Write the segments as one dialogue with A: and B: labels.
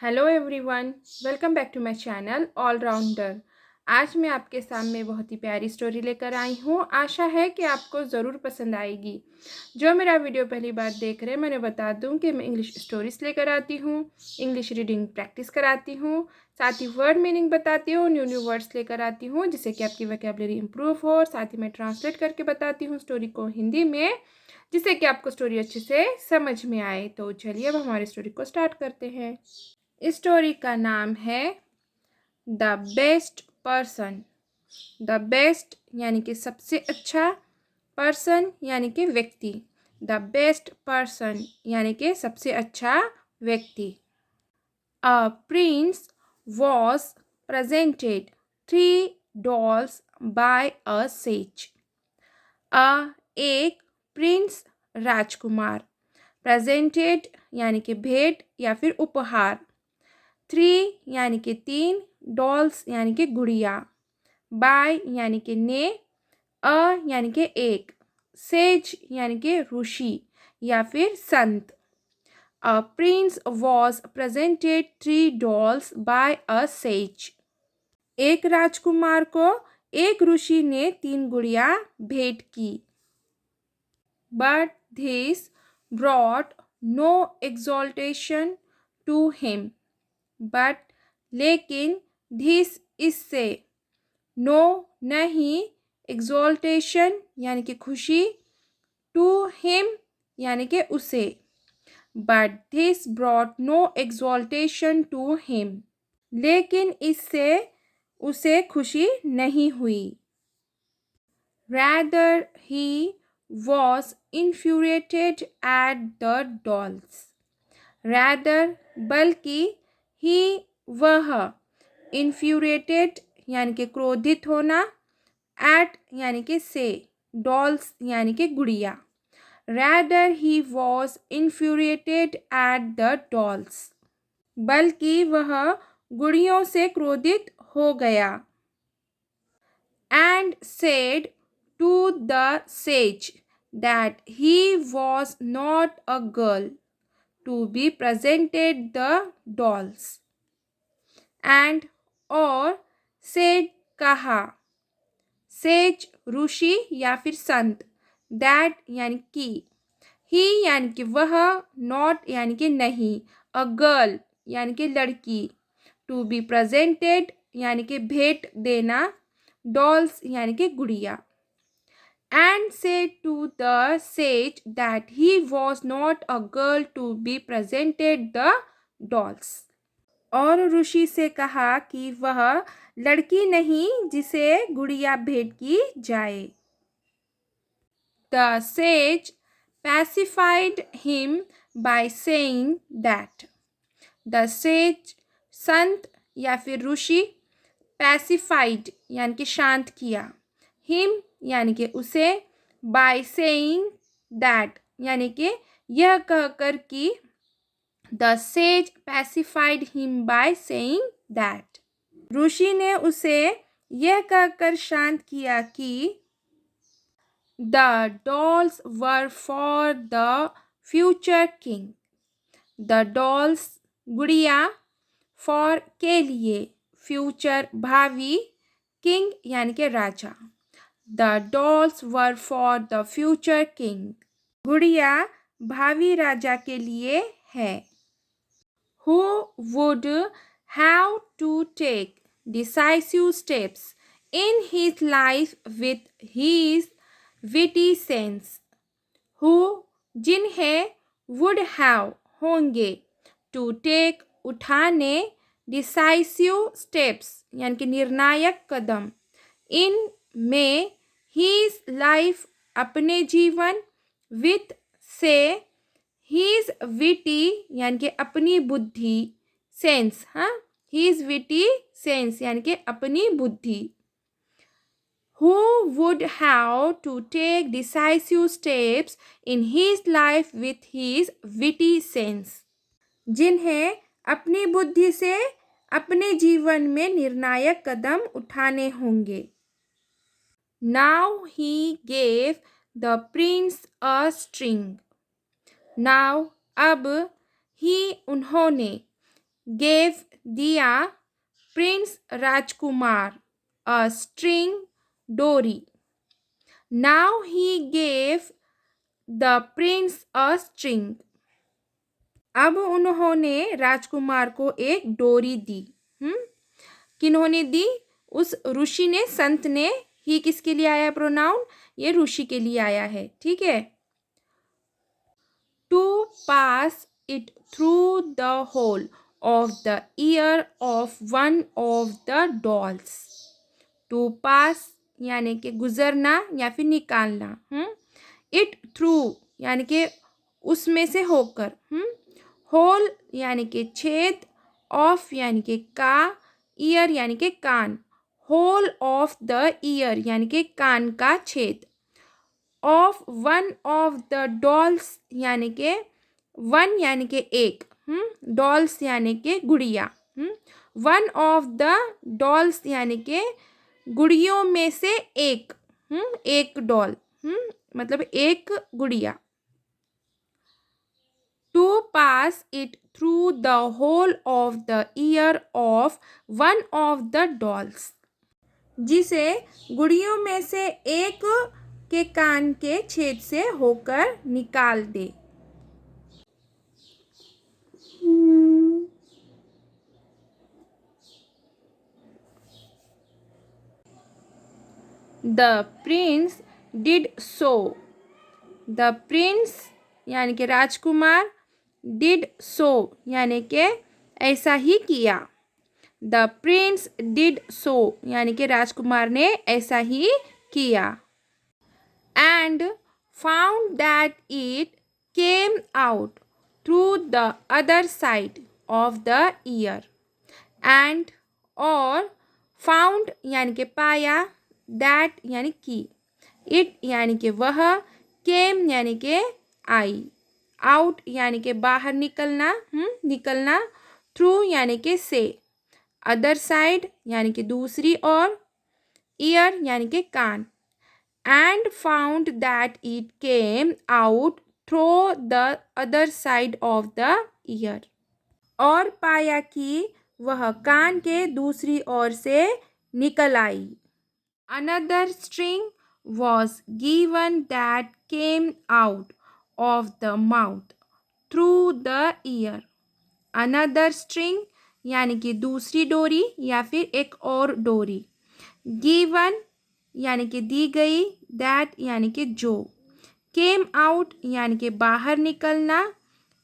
A: Hello everyone, welcome back to my channel Allrounder. आज मैं आपके सामने बहुत ही प्यारी स्टोरी लेकर आई हूँ। आशा है कि आपको ज़रूर पसंद आएगी। जो मेरा वीडियो पहली बार देख रहे हैं, मैंने बता दूँ कि मैं इंग्लिश स्टोरीज लेकर आती हूँ, इंग्लिश रीडिंग प्रैक्टिस कराती हूँ, साथ ही वर्ड मीनिंग बताती हूँ, न्यू न्यू वर्ड्स लेकर आती हूँ जिससे कि आपकी वोकैबुलरी इंप्रूव हो। और साथ ही मैं ट्रांसलेट करके बताती हूँ स्टोरी को हिंदी में, जिससे कि आपको स्टोरी अच्छे से समझ में आए। तो चलिए अब हमारी स्टोरी को स्टार्ट करते हैं। स्टोरी का नाम है the best person. The best यानी कि सबसे अच्छा, पर्सन यानी कि व्यक्ति। द बेस्ट पर्सन यानी कि सबसे अच्छा व्यक्ति। अ prince was presented 3 dolls by a sage। एक प्रिंस राजकुमार, प्रेजेंटेड यानी कि भेंट या फिर उपहार, 3 यानी कि 3, डॉल्स यानी कि गुड़िया, बाय यानी कि ने, अ यानी कि एक, सेज यानी कि ऋषि या फिर संत। A prince was presented 3 dolls by a sage. एक राजकुमार को एक ऋषि ने 3 गुड़िया भेंट की। But this brought no exaltation to him. But लेकिन धिस इससे, नो नहीं, एग्जॉल्टेशन यानी कि खुशी, टू हिम यानी कि उसे। But this brought no exaltation to him, लेकिन इससे उसे खुशी नहीं हुई। Rather he was infuriated at the dolls। rather बल्कि, ही वह, infuriated यानी कि क्रोधित होना, at यानी कि से, dolls यानी कि गुड़िया। rather he was infuriated at the dolls, बल्कि वह गुड़ियों से क्रोधित हो गया। and said to the sage that he was not a girl to be presented the dolls। and और said कहा, सेज ऋषि या फिर संत, दैट यानी कि, ही यानी कि वह, नॉट यानी कि नहीं, अ गर्ल यानी कि लड़की, टू बी प्रेजेंटेड यानी कि भेंट देना, डॉल्स यानी कि गुड़िया। And said to the sage that he was not a girl to be presented the dolls। और ऋषि से कहा कि वह लड़की नहीं जिसे गुड़िया भेंट की जाए। The sage pacified him by saying that। The sage संत या फिर ऋषि, pacified यानी कि शांत किया, him यानी कि उसे, by saying that यानी कि यह कहकर कि, the sage pacified him by saying that। ऋषि ने उसे यह कहकर शांत किया कि, the dolls were for the future king। the dolls गुड़िया, for के लिए, future भावी, king यानी कि राजा। the dolls were for the future king, गुड़िया भावी राजा के लिए है। who would have to take decisive steps in his life with his witty sense। who जिन्हें, would have होंगे, to take उठाने, decisive steps यानी कि निर्णायक कदम, in में, his life अपने जीवन, with से, his witty यानी कि अपनी बुद्धि, sense, हाँ, his witty sense यानी कि अपनी बुद्धि। who would have to take decisive steps in his life with his witty sense। जिन्हें अपनी बुद्धि से अपने जीवन में निर्णायक कदम उठाने होंगे। Now he gave the prince a string। Now अब, ही उन्होंने, gave दिया Prince Rajkumar a string dory. Now he gave the prince a string. अब उन्होंने राजकुमार को एक डोरी दी. किन्होंने दी? उस ऋषि ने, संत ने. ही किसके लिए आया है प्रोनाउन? ये ऋषि के लिए आया है. ठीक है. To pass it through the hole of the ear of one of the dolls. To pass यानी कि गुजरना या फिर निकालना. It through यानी कि उसमें से होकर. होल यानी कि छेद. ऑफ यानी कि का. ईयर यानी कि कान. होल ऑफ द ईयर यानी कि कान का छेद. Of one of the dolls यानी कि वन यानी कि एक. डॉल्स यानी कि गुड़िया. वन ऑफ द डॉल्स यानी कि गुड़ियों में से एक. एक डॉल मतलब एक गुड़िया. To pass it through the hole of the ear of one of the dolls. जिसे गुड़ियों में से एक के कान के छेद से होकर निकाल दे. The prince did so. The prince यानी कि राजकुमार. did so यानी कि ऐसा ही किया. The prince did so यानी कि राजकुमार ने ऐसा ही किया. And found that it came out through the other side of the ear. And और found यानी कि पाया. that यानी कि. it यानी कि वह. came यानी कि आई. out यानी कि बाहर निकलना. निकलना. through यानी कि से. other side यानी कि दूसरी ओर. ear यानी कि कान. and found that it came out through the other side of the ear. और पाया कि वह कान के दूसरी ओर से निकल आई. Another string was given that came out of the mouth through the ear. Another string यानी कि दूसरी डोरी या फिर एक और डोरी. Given यानी कि दी गई. that यानी कि जो. came out यानी कि बाहर निकलना.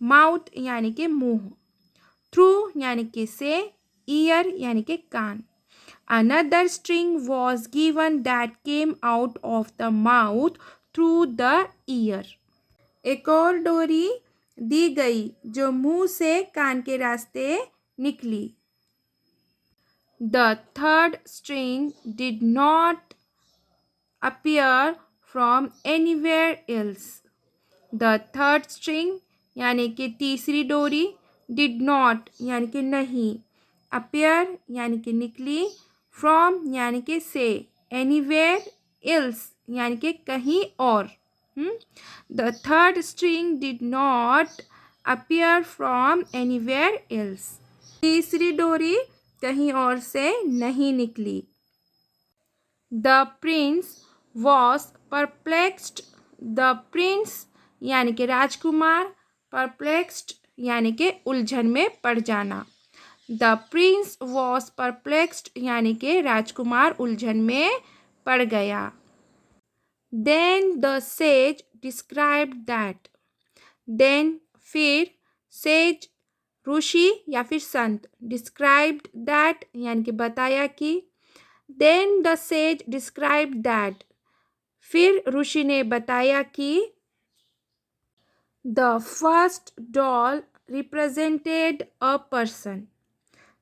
A: mouth यानी कि मुंह. through यानी कि से. ear यानी कि कान. Another string was given that came out of the mouth through the ear. एक और डोरी दी गई जो मुंह से कान के रास्ते निकली. The third string did not appear from anywhere else. The third string यानी कि तीसरी डोरी. did not यानी कि नहीं. appear यानी कि निकली. from यानी कि से. anywhere else यानी कि कहीं और. The third string did not appear from anywhere else. तीसरी डोरी कहीं और से नहीं निकली. The prince was perplexed. The prince यानी कि राजकुमार. perplexed यानी कि उलझन में पड़ जाना. The prince was perplexed यानी कि राजकुमार उलझन में पड़ गया. Then the sage described that. Then फिर sage ऋषि या फिर संत. described that यानी कि बताया कि. Then the sage described that. फिर ऋषि ने बताया कि the first doll represented a person.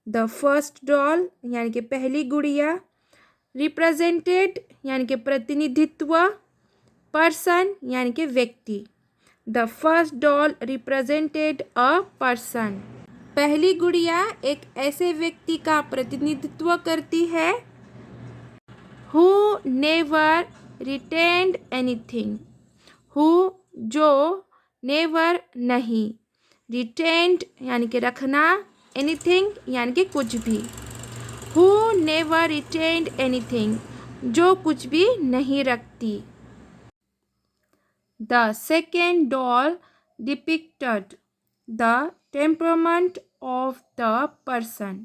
A: The first doll यानी कि पहली गुड़िया. represented यानी कि प्रतिनिधित्व. person यानी कि व्यक्ति. The first doll represented a person. पहली गुड़िया एक ऐसे व्यक्ति का प्रतिनिधित्व करती है who never retained anything. who जो. never नहीं. retained यानी कि रखना. एनीथिंग यानी कि कुछ भी। हु नेवर रिटेन्ड एनीथिंग, जो कुछ भी नहीं रखती। The second doll depicted the temperament of the person.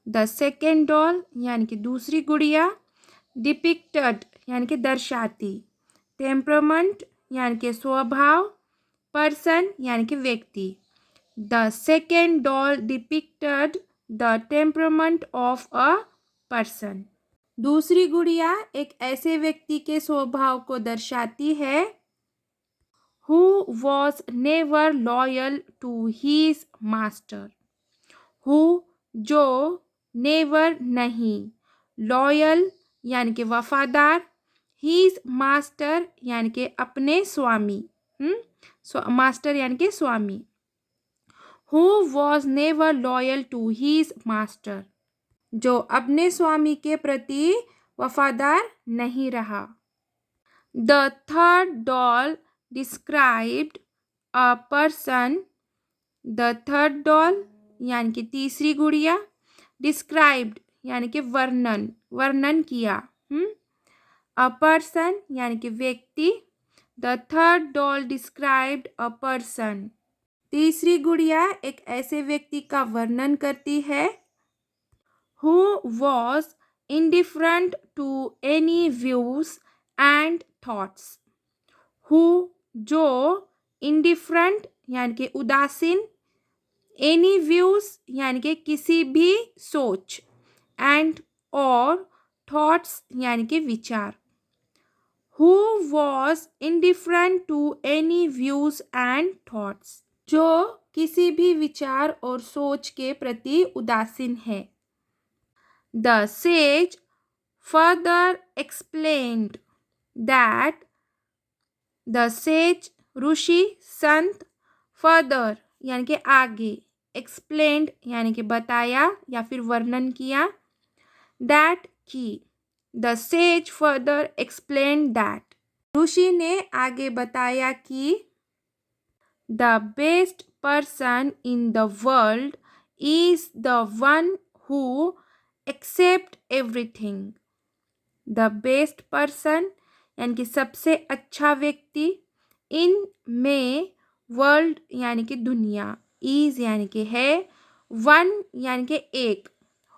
A: The second doll यानी कि दूसरी गुड़िया, डिपिक्टेड यानी कि दर्शाती, टेम्परामेंट यानी कि स्वभाव, पर्सन यानी कि व्यक्ति। The second doll depicted the temperament of a person. दूसरी गुड़िया एक ऐसे व्यक्ति के स्वभाव को दर्शाती है who was never loyal to his master. Who जो, नेवर नहीं, लॉयल यानी कि वफादार, हीज मास्टर यानी कि अपने स्वामी, मास्टर यानी कि स्वामी। Who was never loyal to his master, जो अपने स्वामी के प्रति वफादार नहीं रहा। The third doll described a person. The third doll यानी कि तीसरी गुड़िया, डिस्क्राइब्ड यानी कि वर्णन किया, अ पर्सन यानी कि व्यक्ति। The third doll described a person. तीसरी गुड़िया एक ऐसे व्यक्ति का वर्णन करती है who was indifferent to any views and thoughts. Who जो, इंडिफरेंट यानी कि उदासीन, एनी व्यूज यानी कि किसी भी सोच, एंड और थॉट्स यानी कि विचार। Who was indifferent to any views and thoughts, जो किसी भी विचार और सोच के प्रति उदासीन है। The sage further explained that. The sage ऋषि, संत, फर्दर यानी कि आगे, एक्सप्लेन्ड यानी कि बताया या फिर वर्णन किया, दैट की। The sage further explained that, ऋषि ने आगे बताया कि the best person in the world is the one who accept everything. The best person यानी कि सबसे अच्छा व्यक्ति, इन में, वर्ल्ड यानी कि दुनिया, इज यानी कि है, वन यानी कि एक,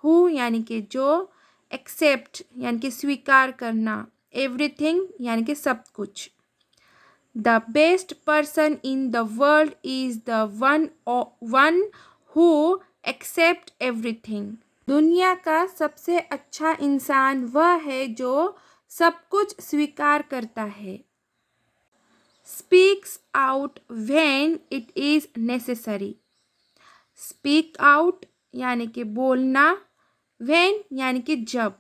A: हु यानी कि जो, एक्सेप्ट यानी कि स्वीकार करना, एवरीथिंग यानी कि सब कुछ। The best person in the world is the one who accept everything. दुनिया का सबसे अच्छा इंसान वह है जो सब कुछ स्वीकार करता है। Speaks out when it is necessary. Speak out यानी कि बोलना, व्हेन यानी कि जब,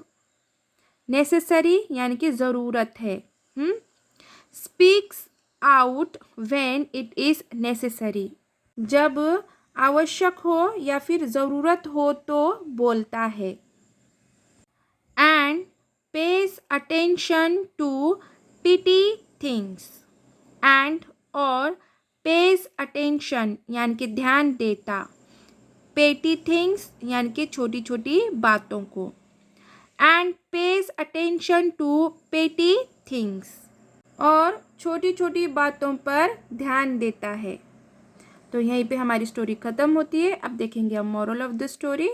A: नेसेसरी यानी कि ज़रूरत है। Speaks out when it is necessary, जब आवश्यक हो या फिर ज़रूरत हो तो बोलता है। And pays attention to petty things. And और पेज अटेंशन यानी कि ध्यान देता, पेटी थिंग्स यानी कि छोटी छोटी बातों को। And pays attention to petty things, और छोटी छोटी बातों पर ध्यान देता है। तो यहीं पे हमारी स्टोरी ख़त्म होती है। अब देखेंगे हम moral of the story.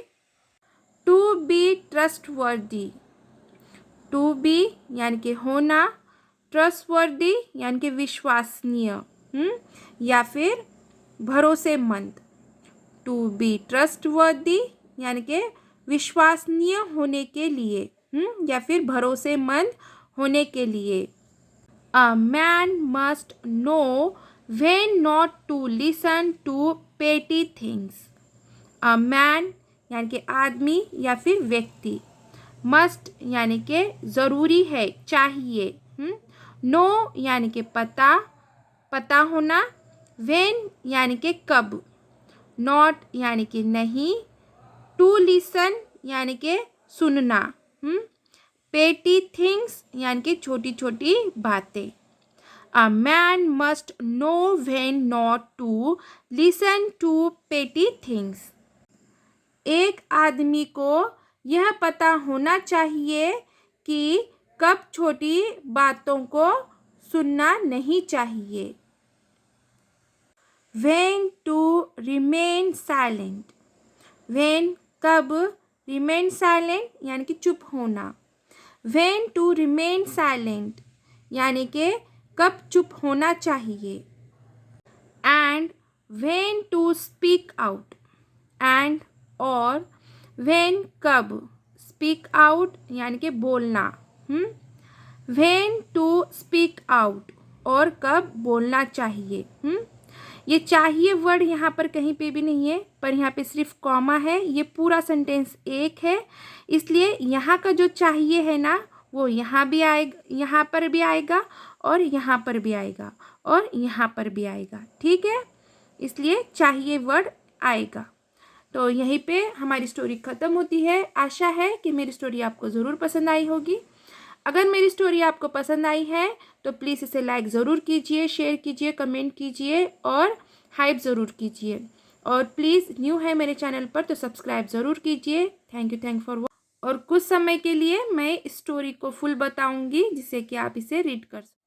A: To be trustworthy. To be यानी कि होना, ट्रस्टवर्दी यानी कि विश्वसनीय, या फिर भरोसेमंद। टू बी ट्रस्टवर्दी यानी कि विश्वसनीय होने के लिए, या फिर भरोसेमंद होने के लिए। A man must know when not to listen to petty things. A man यानी कि आदमी या फिर व्यक्ति, मस्ट यानी कि ज़रूरी है, चाहिए, नो यानी कि पता होना, व्हेन यानी कि कब, नॉट यानी कि नहीं, टू लिसन यानी कि सुनना, पेटी थिंग्स यानी कि छोटी छोटी बातें। A man must know when not to listen to petty things. एक आदमी को यह पता होना चाहिए कि कब छोटी बातों को सुनना नहीं चाहिए। When to remain silent. When कब, remain silent यानी कि चुप होना। When to remain silent यानी कि कब चुप होना चाहिए। And when to speak out. And और when कब, speak out यानी कि बोलना। When to speak out और कब बोलना चाहिए। ये चाहिए वर्ड यहाँ पर कहीं पे भी नहीं है, पर यहाँ पे सिर्फ कॉमा है। ये पूरा सेंटेंस एक है, इसलिए यहाँ का जो चाहिए है ना वो यहाँ भी आएगा, यहाँ पर भी आएगा और यहाँ पर भी आएगा और यहाँ पर भी आएगा। ठीक है, इसलिए चाहिए वर्ड आएगा। तो यहीं पे हमारी स्टोरी ख़त्म होती है। आशा है कि मेरी स्टोरी आपको ज़रूर पसंद आई होगी। अगर मेरी स्टोरी आपको पसंद आई है तो प्लीज़ इसे लाइक ज़रूर कीजिए, शेयर कीजिए, कमेंट कीजिए और हाइप ज़रूर कीजिए। और प्लीज़ न्यू है मेरे चैनल पर तो सब्सक्राइब ज़रूर कीजिए। Thank you for watching. और कुछ समय के लिए मैं इस स्टोरी को फुल बताऊंगी जिससे कि आप इसे रीड कर सकें।